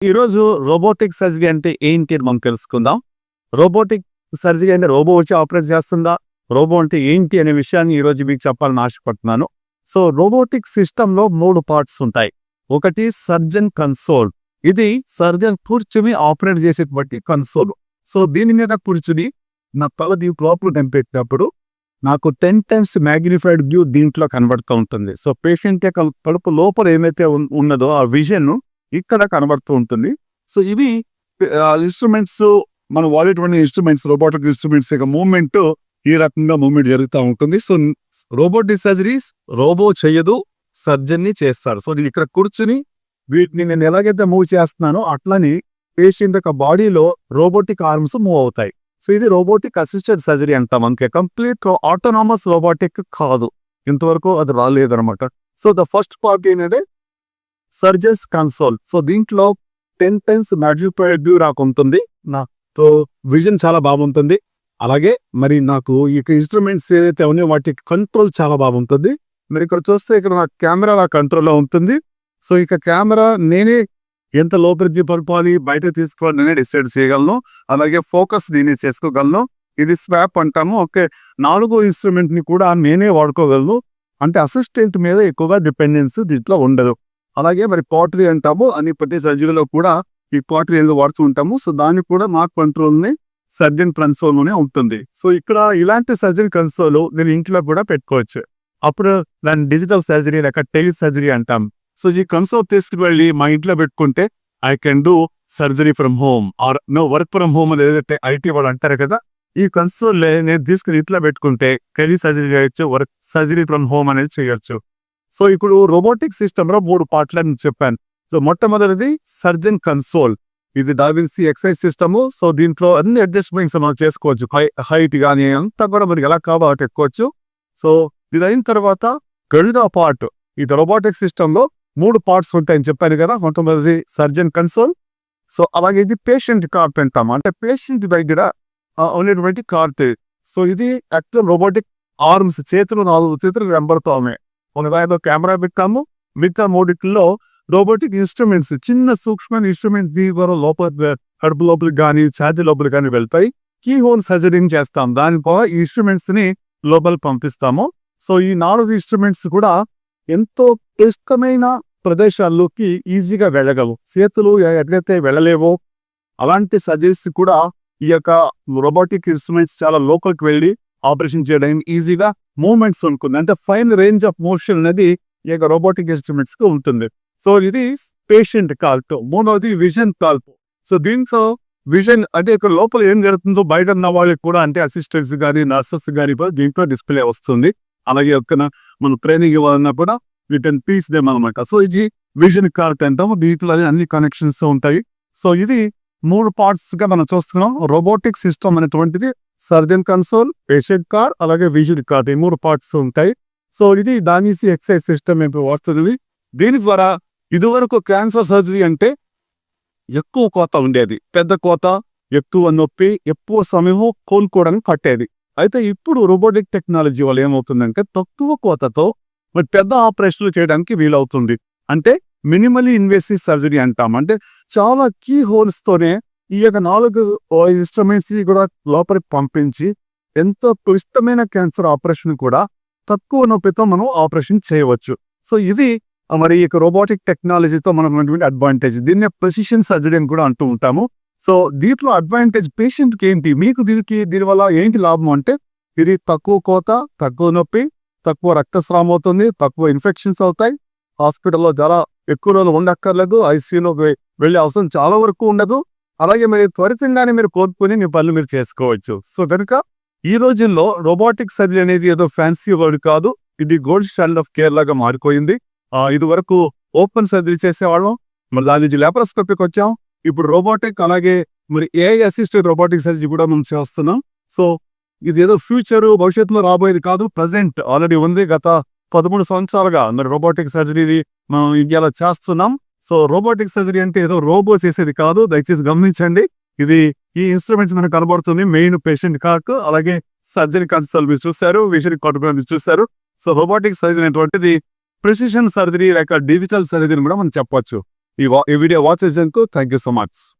ఈరోజు robotic surgery అంటే ఏంటి అని మనం తెలుసుకుందాం. రోబోటిక్ సర్జరీ అంటే రోబో వచ్చి ఆపరేట్ చేస్తుందా? రోబో అంటే ఏంటి అనే విషయాన్ని ఈరోజు మీకు చెప్పాలని ఆశపడుతున్నాను. సో రోబోటిక్ సిస్టంలో 3 పార్ట్స్ ఉంటాయి. ఒకటి సర్జన్ కన్సోల్. ఇది సర్జన్ కూర్చుని ఆపరేట్ చేసేటువంటి కన్సోల్. సో దీని మీద కూర్చుని నా తల దీని లోపల కనిపెట్టినప్పుడు నాకు 10 టైమ్స్ మ్యాగ్నిఫైడ్ వ్యూ దీంట్లో కనబడుతూ ఉంటుంది. సో పేషెంట్ యొక్క కడుపు లోపల ఏమైతే ఉన్నదో ఆ విజన్ ఇక్కడ కనబడుతూ ఉంటుంది. సో ఇవి ఇన్స్ట్రుమెంట్స్, మనం వాడేటువంటి ఇన్స్ట్రుమెంట్స్, రోబోటిక్ ఇన్స్ట్రుమెంట్స్ యొక్క మూవ్మెంట్ ఈ రకంగా మూవ్మెంట్ జరుగుతూ ఉంటుంది. సో రోబోటిక్ సర్జరీస్ రోబో చేయదు, సర్జన్ని చేస్తారు. సో నేను ఇక్కడ కూర్చుని వీటిని నేను ఎలాగైతే మూవ్ చేస్తున్నానో అట్లని పేషెంట్ యొక్క బాడీలో రోబోటిక్ ఆర్మ్స్ మూవ్ అవుతాయి. సో ఇది రోబోటిక్ అసిస్టెడ్ సర్జరీ అంటాం. మనకి కంప్లీట్ ఆటోనామస్ రోబోటిక్ కాదు, ఇంతవరకు అది రాలేదనమాట. సో ద ఫస్ట్ పార్ట్ ఏంటంటే సర్జన్స్ కన్సోల్. సో దీంట్లో 10 టైమ్స్ మ్యాగ్నిఫైడ్ వ్యూ నాకు ఉంటుంది. నాతో విజన్ చాలా బాగుంటుంది. అలాగే మరి నాకు ఈ ఇన్స్ట్రుమెంట్స్ ఏదైతే ఉన్నాయో వాటి కంట్రోల్ చాలా బాగుంటుంది. మరి ఇక్కడ చూస్తే ఇక్కడ నా కెమెరా నా కంట్రోల్లో ఉంటుంది. సో ఇక కెమెరా నేనే ఎంత లోపలికి పరపాలి, బయట తీసుకోవాలి నేనే డిసైడ్ చేయగలను. అలాగే ఫోకస్ నేనే చేసుకోగలను. ఇది స్వాప్ అంటాము. ఓకే, 4 ఇన్స్ట్రుమెంట్ ని కూడా నేనే వాడుకోగలను. అంటే అసిస్టెంట్ మీద ఎక్కువగా డిపెండెన్స్ దీంట్లో ఉండదు. అలాగే మరి పాటరీ అంటాము, అని ప్రతి సర్జరీలో కూడా ఈ పాటరీ ఏదో వాడుతూ ఉంటాము. సో దానికి కూడా మా కంట్రోల్ని సర్జన్ కన్సోల్లోనే ఉంటుంది. సో ఇక్కడ ఇలాంటి సర్జరీ కన్సోల్ నేను ఇంట్లో కూడా పెట్టుకోవచ్చు. అప్పుడు దాన్ని డిజిటల్ సర్జరీ లేక టెలి సర్జరీ అంటాం. సో ఈ కన్సోల్ తీసుకువెళ్ళి మా ఇంట్లో పెట్టుకుంటే I can do surgery from home or no work from home అని ఏదైతే ఐటీ వాళ్ళు అంటారు కదా, ఈ కన్సోల్ నేను తీసుకుని ఇంట్లో పెట్టుకుంటే టెలి సర్జరీ చేయొచ్చు, వర్క్ సర్జరీ ఫ్రమ్ హోమ్ అనేది చేయొచ్చు. సో ఇప్పుడు రోబోటిక్ సిస్టమ్ లో 3 పార్ట్లని చెప్పాను. సో మొట్టమొదటిది సర్జన్ కన్సోల్. ఇది డావిన్సీ ఎక్సైజ్ సిస్టమ్. సో దీంట్లో అన్ని అడ్జస్ట్మెంట్స్ మనం చేసుకోవచ్చు. హైట్ కానీ అంతా కూడా మనకి ఎలా కావాలో ఎక్కువచ్చు. సో ఇది అయిన తర్వాత గడిద పార్ట్. ఇది రోబోటిక్ సిస్టమ్ లో 3 పార్ట్స్ ఉంటాయని చెప్పాను కదా. మొట్టమొదటి సర్జన్ కన్సోల్. సో అలాగే ఇది పేషెంట్ కార్ట్ అంటాము. అంటే పేషెంట్ దగ్గర ఉన్నటువంటి కార్ట్. సో ఇది యాక్చువల్ రోబోటిక్ ఆర్మ్స్, చేతులు 4 చేతులు వెంబడుతూ ఉన్నాయి. ఒక కెమెరా పెట్టాము. మిగతా 3లో రోబోటిక్ ఇన్స్ట్రుమెంట్స్, చిన్న సూక్ష్మ ఇన్స్ట్రుమెంట్ ద్వారా లోపల కడుపు లోపలికి కానీ ఛాతీ లోపలికి కానీ వెళ్తాయి. కీ హోల్ సర్జరింగ్ చేస్తాం. దానికో ఈ ఇన్స్ట్రుమెంట్స్ ని లోపల పంపిస్తాము. సో ఈ 4 ఇన్స్ట్రుమెంట్స్ కూడా ఎంతో క్లిష్టమైన ప్రదేశాల్లోకి ఈజీగా వెళ్ళగలవు. చేతులు ఎట్లయితే వెళ్ళలేవో అలాంటి సర్జరీస్ కూడా ఈ యొక్క రోబోటిక్ ఇన్స్ట్రుమెంట్స్ చాలా లోపలికి వెళ్ళి ఆపరేషన్ చేయడానికి ఈజీగా మూవ్మెంట్స్ ఉంటుంది. అంటే ఫైన్ రేంజ్ ఆఫ్ మోషన్ అనేది ఈ యొక్క రోబోటిక్ ఇన్స్ట్రుమెంట్స్ కి ఉంటుంది. సో ఇది పేషెంట్ కాల్ప్. మూడవది విజన్ కాల్ప్. సో దీంట్లో విజన్ అంటే ఇక్కడ లోపల ఏం జరుగుతుందో బయట ఉన్న వాళ్ళకి కూడా, అంటే అసిస్టెంట్స్ కానీ నర్సెస్ కానీ దీంట్లో డిస్ప్లే వస్తుంది. అలాగే మనం ట్రైనింగ్ ఇవ్వాలన్నా కూడా వీటిని పీస్ అనమాట. సో ఇది విజన్ కార్ట్ అంటాము. దీంట్లో అన్ని కనెక్షన్స్ ఉంటాయి. సో ఇది 3 పార్ట్స్ గా మనం చూస్తున్నాం. రోబోటిక్ సిస్టమ్ అనేటువంటిది సర్జన్ కన్సోల్, పేషెంట్ కార్డ్, అలాగే విజన్ కార్డ్, ఈ 3 పార్ట్స్ ఉంటాయి. సో ఇది డావిన్సీ ఎక్సైజ్ సిస్టమ్ వాడుతుంది. దీని ద్వారా ఇదివరకు క్యాన్సర్ సర్జరీ అంటే ఎక్కువ కోత ఉండేది. పెద్ద కోత, ఎక్కువ నొప్పి, ఎక్కువ సమయం కోలుకోవడానికి పట్టేది. అయితే ఇప్పుడు రోబోటిక్ టెక్నాలజీ వల్ల ఏమవుతుందంటే తక్కువ కోతతో మరి పెద్ద ఆపరేషన్లు చేయడానికి వీలవుతుంది. అంటే మినిమలీ ఇన్వేసివ్ సర్జరీ అంటాం. అంటే చాలా కీ హోల్స్ తోనే ఈ యొక్క 4 ఇన్స్ట్రుమెంట్స్ కూడా లోపలికి పంపించి ఎంతో క్లిష్టమైన క్యాన్సర్ ఆపరేషన్ కూడా తక్కువ నొప్పితో మనం ఆపరేషన్ చేయవచ్చు. సో ఇది మరి ఈ యొక్క రోబోటిక్ టెక్నాలజీతో మనం అడ్వాంటేజ్. దీన్నే ప్రెసిషన్ సర్జరీ అని కూడా అంటూ ఉంటాము. సో దీంట్లో అడ్వాంటేజ్ పేషెంట్కి ఏంటి, మీకు దీనివల్ల ఏంటి లాభం అంటే ఇది తక్కువ కోత, తక్కువ నొప్పి, తక్కువ రక్తస్రావం అవుతుంది, తక్కువ ఇన్ఫెక్షన్స్ అవుతాయి. హాస్పిటల్లో చాలా ఎక్కువ రోజులు ఉండక్కర్లేదు. ఐసీయూలోకి వెళ్ళే అవసరం చాలా వరకు ఉండదు. అలాగే మీరు త్వరితంగానే మీరు కోరుకుని మీ పనులు మీరు చేసుకోవచ్చు. సో కనుక ఈ రోజుల్లో రోబోటిక్ సర్జరీ అనేది ఏదో ఫ్యాన్సీ వర్డ్ కాదు. ఇది గోల్డ్ స్టాండర్డ్ ఆఫ్ కేర్ లాగా మారిపోయింది. ఇది వరకు ఓపెన్ సర్జరీ చేసేవాళ్ళం, మరి దాని నుంచి లాప్రోస్కోపీకి వచ్చాం. ఇప్పుడు రోబోటిక్, అలాగే మరి ఏఐ అసిస్టెడ్ రోబోటిక్ సర్జరీ కూడా మనం చేస్తున్నాం. సో ఇది ఏదో ఫ్యూచర్ భవిష్యత్తులో రాబోయేది కాదు, ప్రజెంట్ ఆల్రెడీ ఉంది. గత 13 సంవత్సరాలుగా మరి రోబోటిక్ సర్జరీ మనం ఇండియాలో చేస్తున్నాం. సో రోబోటిక్ సర్జరీ అంటే ఏదో రోబో చేసేది కాదు, దయచేసి గమనించండి. ఈ ఇన్స్ట్రుమెంట్స్ మనకు కనబడుతుంది. మెయిన్ పేషెంట్ కార్ట్, అలాగే సర్జరీ కన్సోల్ మీరు చూశారు, విజన్ కార్ట్ మీరు చూశారు. సో రోబోటిక్ సర్జరీ అనేటువంటిది ప్రిసిషన్ సర్జరీ లేక డిజిటల్ సర్జరీ కూడా మనం చెప్పొచ్చు. ఈ వీడియో వాచ్ చేసేందుకు థ్యాంక్ యూ సో మచ్.